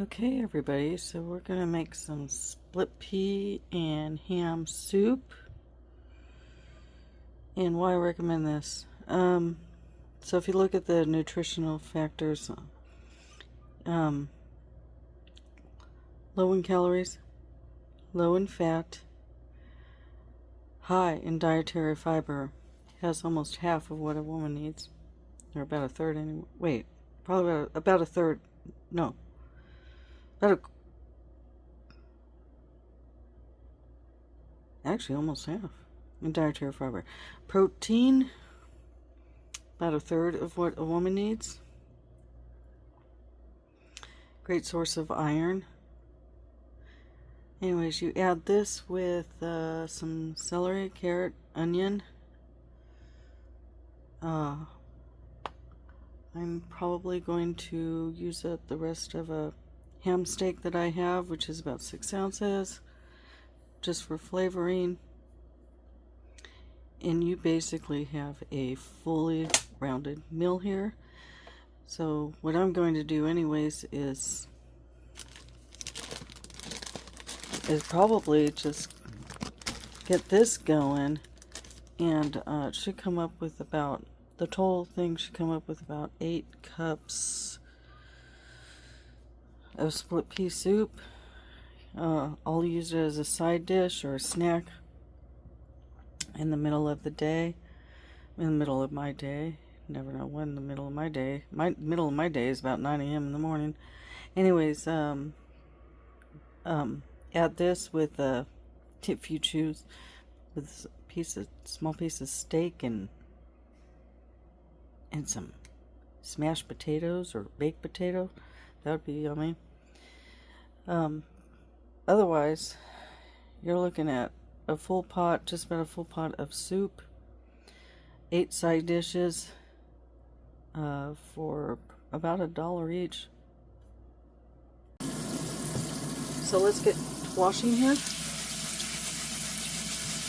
Okay, everybody, so we're gonna make some split pea and ham soup. And why I recommend this. So if you look at the nutritional factors, low in calories, low in fat, high in dietary fiber, has almost half of what a woman needs, or about a third anyway. Wait, probably about a third. No. Actually, almost half in dietary fiber. Protein, about a third of what a woman needs. Great source of iron. Anyways, you add this with some celery, carrot, onion. I'm probably going to use up the rest of a ham steak that I have, which is about 6 ounces, just for flavoring. And you basically have a fully rounded meal here. So what I'm going to do anyways is probably just get this going, and it should come up with about, the total thing should come up with about 8 cups of split pea soup. I'll use it as a side dish or a snack in the middle of the day, in the middle of my day. Never know when the middle of my day. My middle of my day is about 9 a.m. in the morning. Anyways, add this with if you choose, with small piece of steak and some smashed potatoes or baked potato. That would be yummy. Otherwise, you're looking at a full pot, just about a full pot of soup, 8 side dishes for about $1 each. So let's get washing here.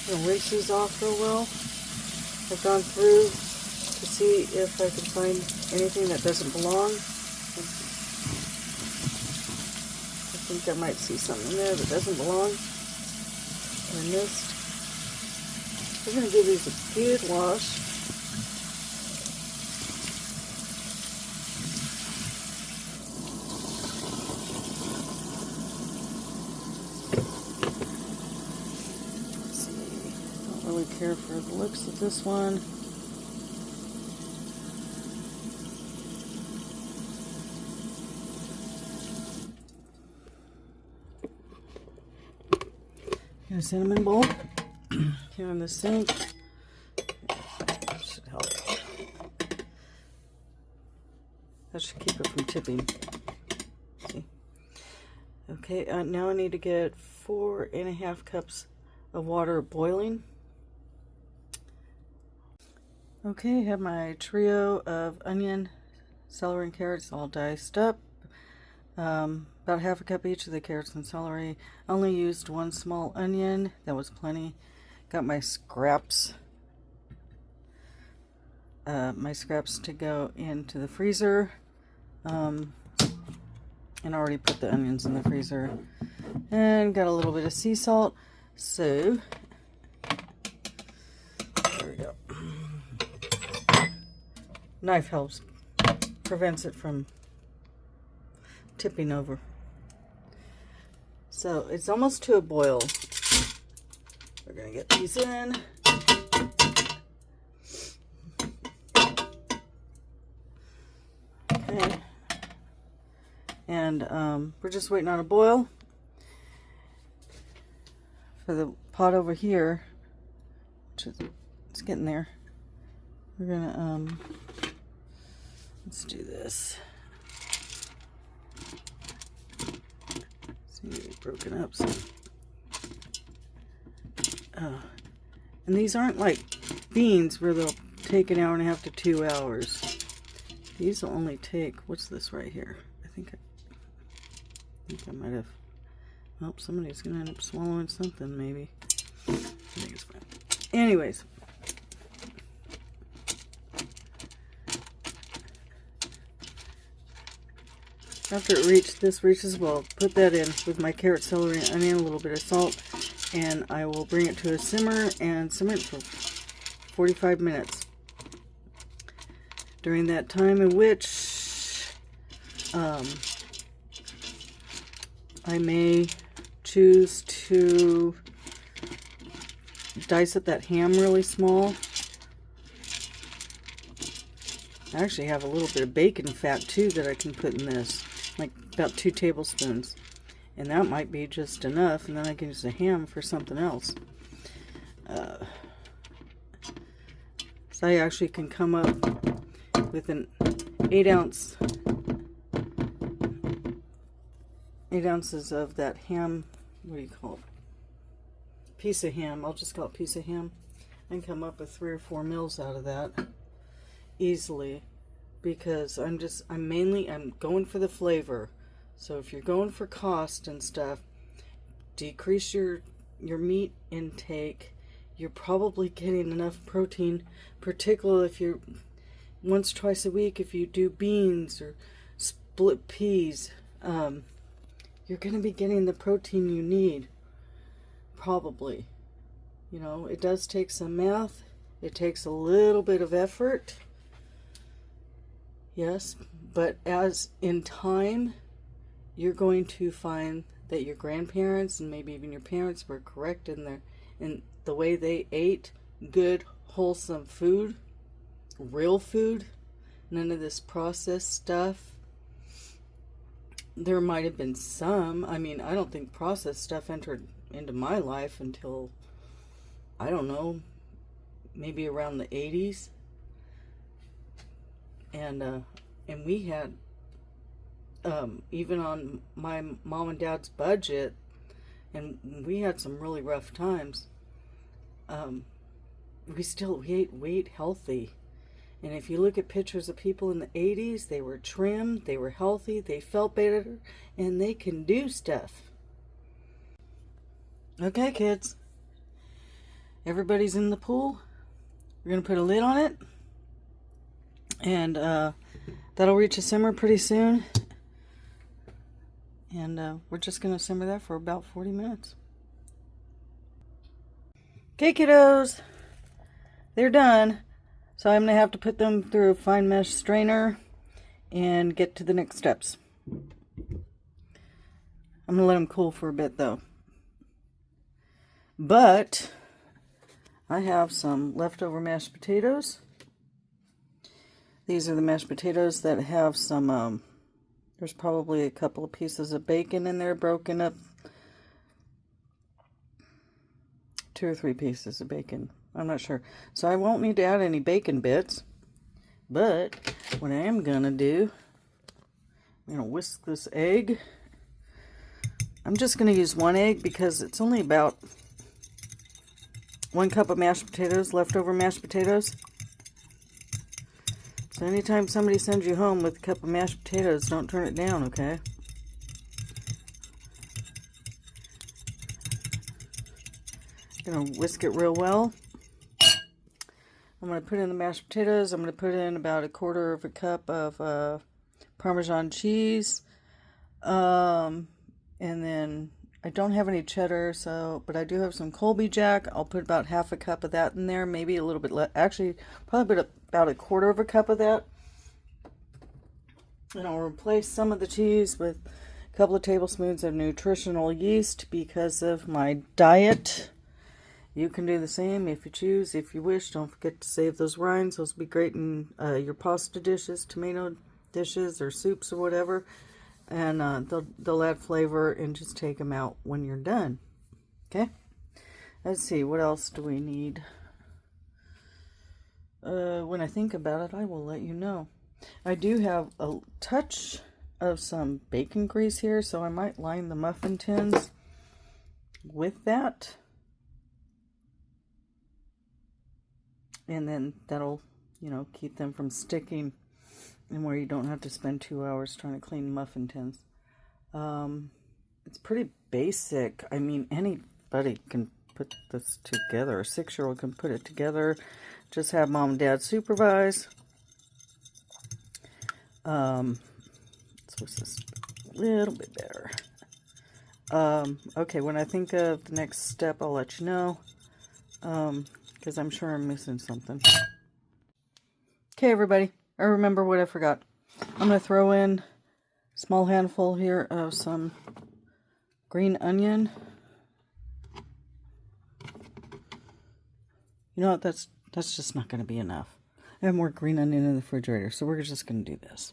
I'm gonna rinse these off real well. I've gone through to see if I can find anything that doesn't belong. I think I might see something in there that doesn't belong. I missed. We're going to give these a good wash. Let's see. Don't really care for the looks of this one. A cinnamon bowl here in the sink. That should help. That should keep it from tipping. See? Okay, now I need to get 4.5 cups of water boiling. Okay, I have my trio of onion, celery, and carrots all diced up. About half a cup each of the carrots and celery. Only used 1 small onion. That was plenty. Got my scraps. To go into the freezer. And already put the onions in the freezer. And got a little bit of sea salt. So, there we go. Knife helps. Prevents it from tipping over. So it's almost to a boil. We're gonna get these in. Okay. And we're just waiting on a boil. For the pot over here, which is, it's getting there. We're gonna let's do this. Broken up some. And these aren't like beans where they'll take 1.5 hours to 2 hours. These will only take, what's this right here? I think I might have, well, somebody's gonna end up swallowing something maybe. I think it's fine. Anyways. After this reaches, well, put that in with my carrot, celery, and onion, a little bit of salt, and I will bring it to a simmer and simmer it for 45 minutes. During that time in which I may choose to dice up that ham really small. I actually have a little bit of bacon fat too that I can put in this, like about 2 tablespoons. And that might be just enough, and then I can use the ham for something else. So I actually can come up with an 8 ounces of that ham. What do you call it? Piece of ham. I'll just call it piece of ham. I can come up with 3 or 4 meals out of that easily, because I'm going for the flavor. So if you're going for cost and stuff, decrease your meat intake. You're probably getting enough protein, particularly if you're once, twice a week, if you do beans or split peas, you're going to be getting the protein you need, probably. You know, it does take some math. It takes a little bit of effort. Yes, but as in time, you're going to find that your grandparents and maybe even your parents were correct in the way they ate good, wholesome food, real food, none of this processed stuff. There might have been some. I mean, I don't think processed stuff entered into my life until, I don't know, maybe around the 80s. And we had, even on my mom and dad's budget, and we had some really rough times, we ate healthy. And if you look at pictures of people in the 80s, they were trim, they were healthy, they felt better, and they can do stuff. Okay, kids. Everybody's in the pool. We're going to put a lid on it. And that'll reach a simmer pretty soon. And we're just going to simmer that for about 40 minutes. Okay, kiddos. They're done. So I'm going to have to put them through a fine mesh strainer and get to the next steps. I'm going to let them cool for a bit though. But I have some leftover mashed potatoes. These are the mashed potatoes that have some, there's probably a couple of pieces of bacon in there broken up. 2 or 3 pieces of bacon. I'm not sure. So I won't need to add any bacon bits. But what I am going to do, I'm going to whisk this egg. I'm just going to use 1 egg because it's only about 1 cup of mashed potatoes, leftover mashed potatoes. So anytime somebody sends you home with a cup of mashed potatoes, don't turn it down, okay? I'm going to whisk it real well. I'm going to put in the mashed potatoes. I'm going to put in about 1/4 cup of Parmesan cheese. And then I don't have any cheddar, but I do have some Colby Jack. I'll put about 1/2 cup of that in there, maybe a little bit less. Actually, probably about 1/4 cup of that. And I'll replace some of the cheese with a couple of tablespoons of nutritional yeast because of my diet. You can do the same if you choose, if you wish. Don't forget to save those rinds. Those will be great in your pasta dishes, tomato dishes, or soups or whatever. And they'll add flavor, and just take them out when you're done. Okay? Let's see, what else do we need? When I think about it, I will let you know. I do have a touch of some bacon grease here, so I might line the muffin tins with that. And then that'll, keep them from sticking, and where you don't have to spend 2 hours trying to clean muffin tins. It's pretty basic. I mean, anybody can put this together. A 6-year-old can put it together. Just have mom and dad supervise. What's this? a little bit better. Okay, when I think of the next step, I'll let you know. Because I'm sure I'm missing something. Okay, everybody. I remember what I forgot. I'm going to throw in a small handful here of some green onion. You know what? That's just not going to be enough. I have more green onion in the refrigerator, so we're just going to do this.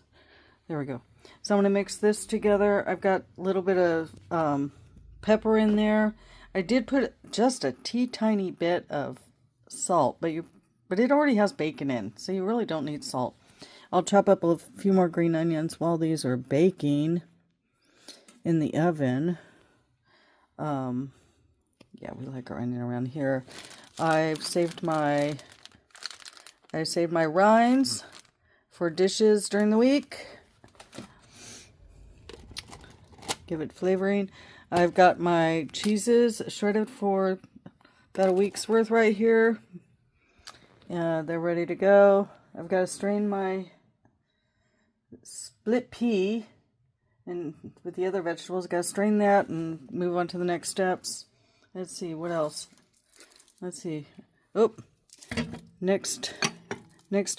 There we go. So I'm going to mix this together. I've got a little bit of pepper in there. I did put just a tiny bit of salt, but it already has bacon in, so you really don't need salt. I'll chop up a few more green onions while these are baking in the oven. Yeah, we like our onion around here. I saved my rinds for dishes during the week. Give it flavoring. I've got my cheeses shredded for about a week's worth right here. They're ready to go. I've got to strain my split pea, and with the other vegetables, got to strain that and move on to the next steps. Let's see, what else? Let's see. Oh, next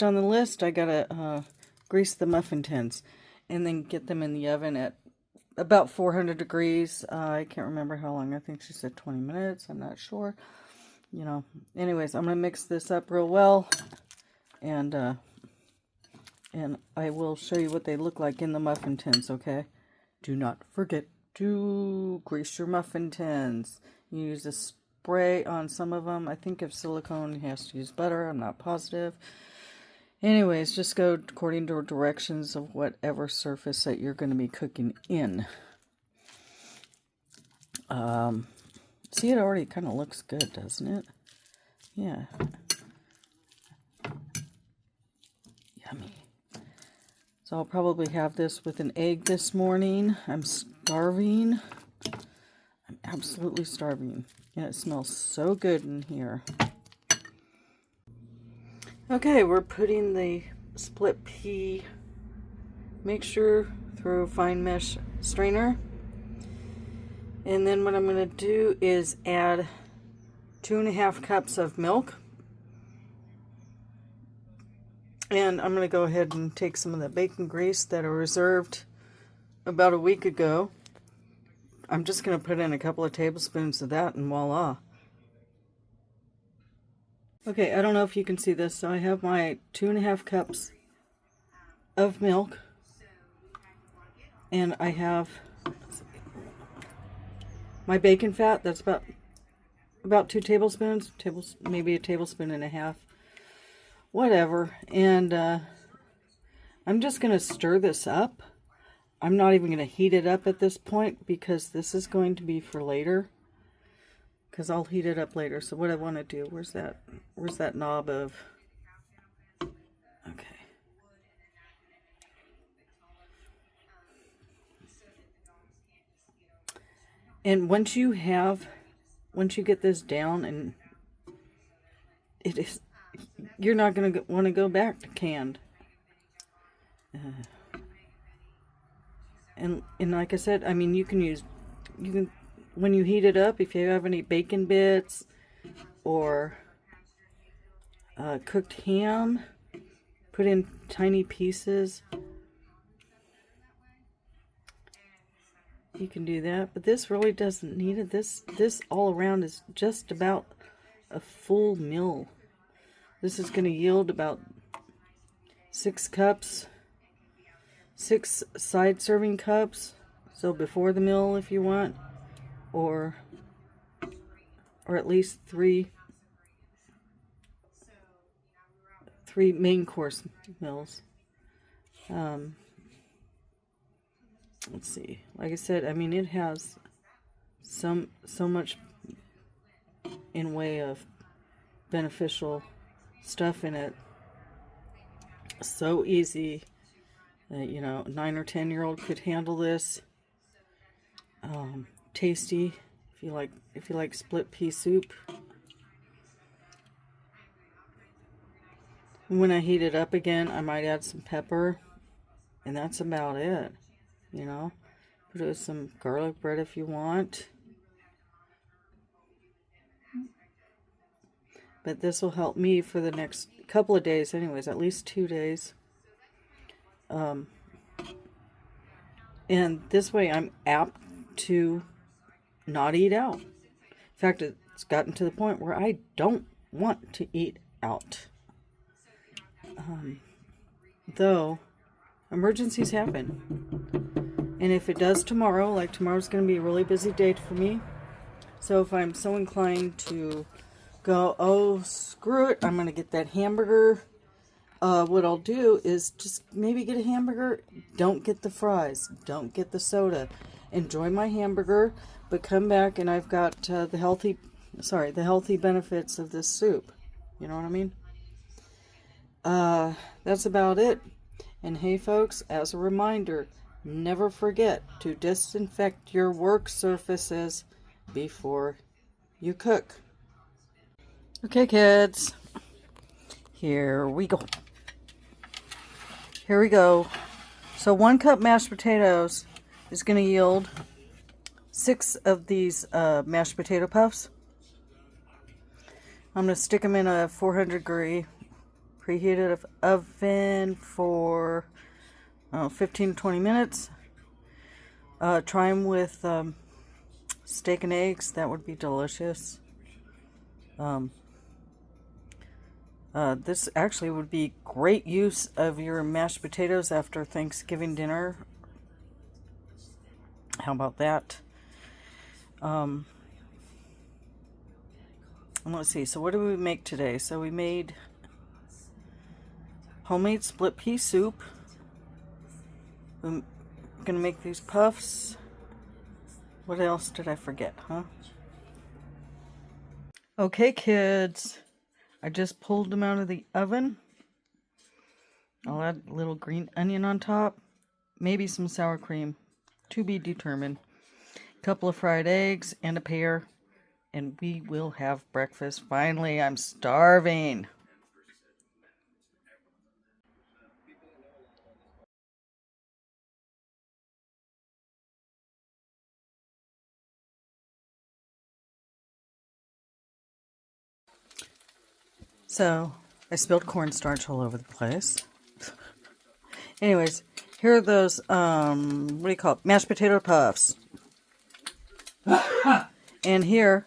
on the list, I gotta grease the muffin tins and then get them in the oven at about 400 degrees. I can't remember how long. I think she said 20 minutes. I'm not sure. You know. Anyways, I'm gonna mix this up real well, and I will show you what they look like in the muffin tins. Okay. Do not forget to grease your muffin tins. You use a spray on some of them. I think if silicone, you have to use butter. I'm not positive. Anyways, just go according to directions of whatever surface that you're going to be cooking in. See, it already kind of looks good, doesn't it? Yeah. Yummy. So I'll probably have this with an egg this morning. I'm starving. I'm absolutely starving. And it smells so good in here. Okay, we're putting the split pea mixture through a fine mesh strainer. And then what I'm going to do is add 2.5 cups of milk. And I'm going to go ahead and take some of the bacon grease that I reserved about a week ago. I'm just going to put in a couple of tablespoons of that and voila. Okay, I don't know if you can see this. So I have my 2.5 cups of milk. And I have my bacon fat. That's about 2 tablespoons. Maybe a tablespoon and a half. Whatever. And I'm just going to stir this up. I'm not even going to heat it up at this point because this is going to be for later. Because I'll heat it up later. So what I want to do, where's that knob of, okay. And once you get this down, and you're not going to want to go back to canned. And like I said, I mean, you can when you heat it up, if you have any bacon bits or cooked ham, put in tiny pieces. You can do that, but this really doesn't need it. This all around is just about a full meal. This is going to yield about 6 cups, 6 side serving cups. So before the meal if you want, or at least 3 main course meals. Let's see. Like I said, I mean, it has so much in way of beneficial stuff in it. So easy that, you know, 9 or 10-year-old could handle this. Tasty if you like split pea soup. When I heat it up again, I might add some pepper, and that's about it. You know, Put it with some garlic bread if you want. But this will help me for the next couple of days anyways, at least 2 days. And this way I'm apt to not eat out. In fact, it's gotten to the point where I don't want to eat out. Though, emergencies happen. And if it does tomorrow, like tomorrow's going to be a really busy day for me. So if I'm so inclined to go, oh, screw it, I'm going to get that hamburger. What I'll do is just maybe get a hamburger. Don't get the fries. Don't get the soda. Enjoy my hamburger, but come back and I've got the healthy benefits of this soup. You know what I mean? That's about it. And hey folks, as a reminder, never forget to disinfect your work surfaces before you cook. Okay kids, here we go. Here we go. So 1 cup mashed potatoes is going to yield 6 of these mashed potato puffs. I'm going to stick them in a 400 degree preheated oven for 15 to 20 minutes. Try them with steak and eggs. That would be delicious. This actually would be great use of your mashed potatoes after Thanksgiving dinner. How about that? And let's see. So what did we make today? So we made homemade split pea soup. I'm gonna make these puffs. What else did I forget, huh? Okay, kids. I just pulled them out of the oven. I'll add a little green onion on top. Maybe some sour cream. To be determined. A couple of fried eggs and a pear. And we will have breakfast. Finally, I'm starving. So, I spilled cornstarch all over the place. Anyways, here are those, what do you call it? Mashed potato puffs. And here,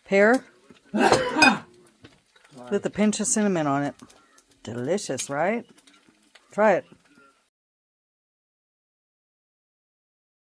pear with a pinch of cinnamon on it. Delicious, right? Try it.